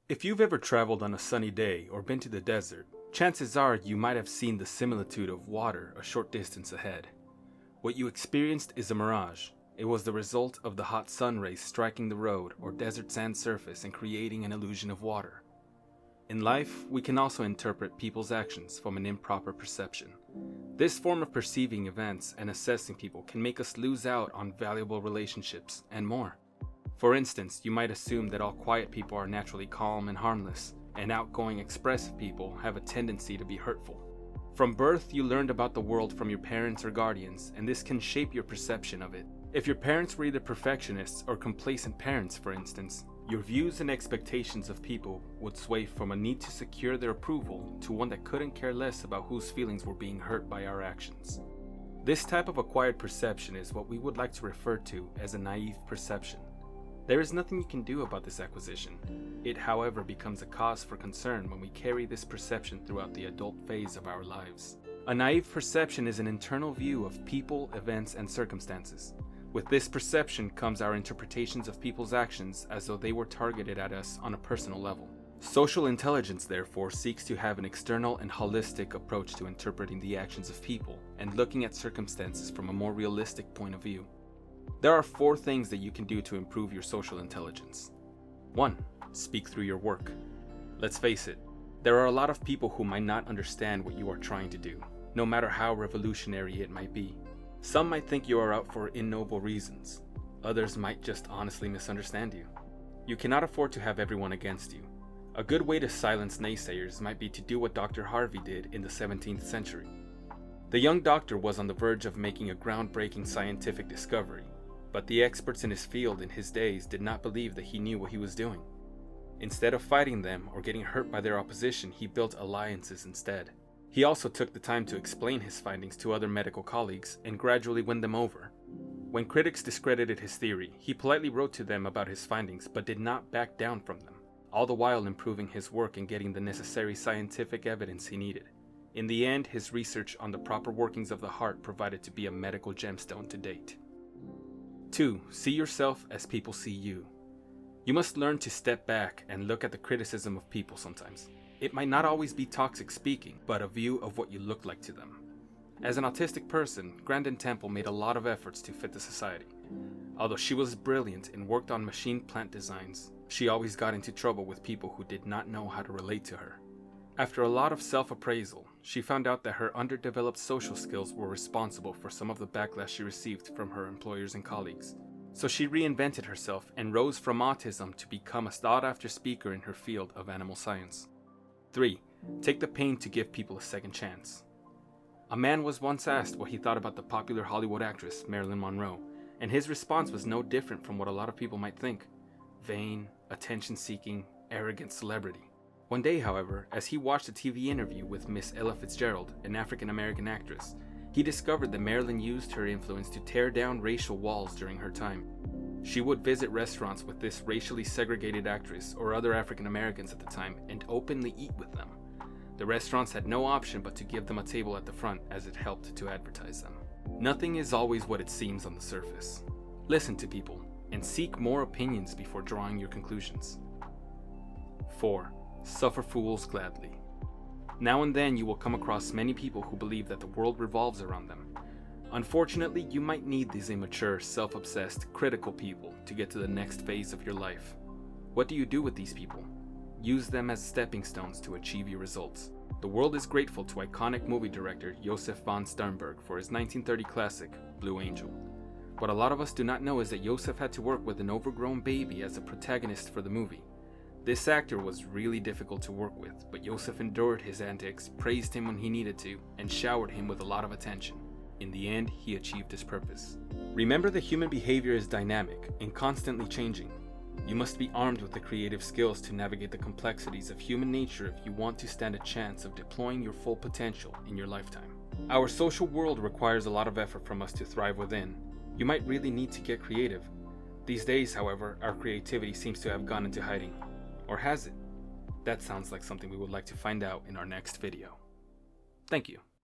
If you've ever traveled on a sunny day or been to the desert, chances are you might have seen the similitude of water a short distance ahead. What you experienced is a mirage. It was the result of the hot sun rays striking the road or desert sand surface and creating an illusion of water. In life, we can also interpret people's actions from an improper perception. This form of perceiving events and assessing people can make us lose out on valuable relationships and more. For instance, you might assume that all quiet people are naturally calm and harmless, and outgoing, expressive people have a tendency to be hurtful. From birth, you learned about the world from your parents or guardians, and this can shape your perception of it. If your parents were either perfectionists or complacent parents, for instance, your views and expectations of people would sway from a need to secure their approval to one that couldn't care less about whose feelings were being hurt by our actions. This type of acquired perception is what we would like to refer to as a naive perception. There is nothing you can do about this acquisition. It, however, becomes a cause for concern when we carry this perception throughout the adult phase of our lives. A naive perception is an internal view of people, events, and circumstances. With this perception comes our interpretations of people's actions as though they were targeted at us on a personal level. Social intelligence, therefore, seeks to have an external and holistic approach to interpreting the actions of people and looking at circumstances from a more realistic point of view. There are 4 things that you can do to improve your social intelligence. 1. Speak through your work. Let's face it, there are a lot of people who might not understand what you are trying to do, no matter how revolutionary it might be. Some might think you are out for ignoble reasons. Others might just honestly misunderstand you. You cannot afford to have everyone against you. A good way to silence naysayers might be to do what Dr. Harvey did in the 17th century. The young doctor was on the verge of making a groundbreaking scientific discovery, but the experts in his field in his days did not believe that he knew what he was doing. Instead of fighting them or getting hurt by their opposition, he built alliances instead. He also took the time to explain his findings to other medical colleagues and gradually win them over. When critics discredited his theory, he politely wrote to them about his findings but did not back down from them, all the while improving his work and getting the necessary scientific evidence he needed. In the end, his research on the proper workings of the heart proved to be a medical gemstone to date. 2. See yourself as people see you. You must learn to step back and look at the criticism of people sometimes. It might not always be toxic speaking, but a view of what you look like to them. As an autistic person, Grandin Temple made a lot of efforts to fit the society. Although she was brilliant and worked on machine plant designs, she always got into trouble with people who did not know how to relate to her. After a lot of self-appraisal, she found out that her underdeveloped social skills were responsible for some of the backlash she received from her employers and colleagues. So she reinvented herself and rose from autism to become a sought-after speaker in her field of animal science. 3. Take the pain to give people a second chance. A man was once asked what he thought about the popular Hollywood actress Marilyn Monroe, and his response was no different from what a lot of people might think. Vain, attention-seeking, arrogant celebrity. One day, however, as he watched a TV interview with Miss Ella Fitzgerald, an African-American actress, he discovered that Marilyn used her influence to tear down racial walls during her time. She would visit restaurants with this racially segregated actress or other African-Americans at the time and openly eat with them. The restaurants had no option but to give them a table at the front as it helped to advertise them. Nothing is always what it seems on the surface. Listen to people and seek more opinions before drawing your conclusions. 4. Suffer fools gladly. Now and then you will come across many people who believe that the world revolves around them. Unfortunately, you might need these immature, self-obsessed, critical people to get to the next phase of your life. What do you do with these people? Use them as stepping stones to achieve your results. The world is grateful to iconic movie director Josef von Sternberg for his 1930 classic, Blue Angel. What a lot of us do not know is that Josef had to work with an overgrown baby as a protagonist for the movie. This actor was really difficult to work with, but Josef endured his antics, praised him when he needed to, and showered him with a lot of attention. In the end, he achieved his purpose. Remember that human behavior is dynamic and constantly changing. You must be armed with the creative skills to navigate the complexities of human nature if you want to stand a chance of deploying your full potential in your lifetime. Our social world requires a lot of effort from us to thrive within. You might really need to get creative. These days, however, our creativity seems to have gone into hiding. Or has it? That sounds like something we would like to find out in our next video. Thank you.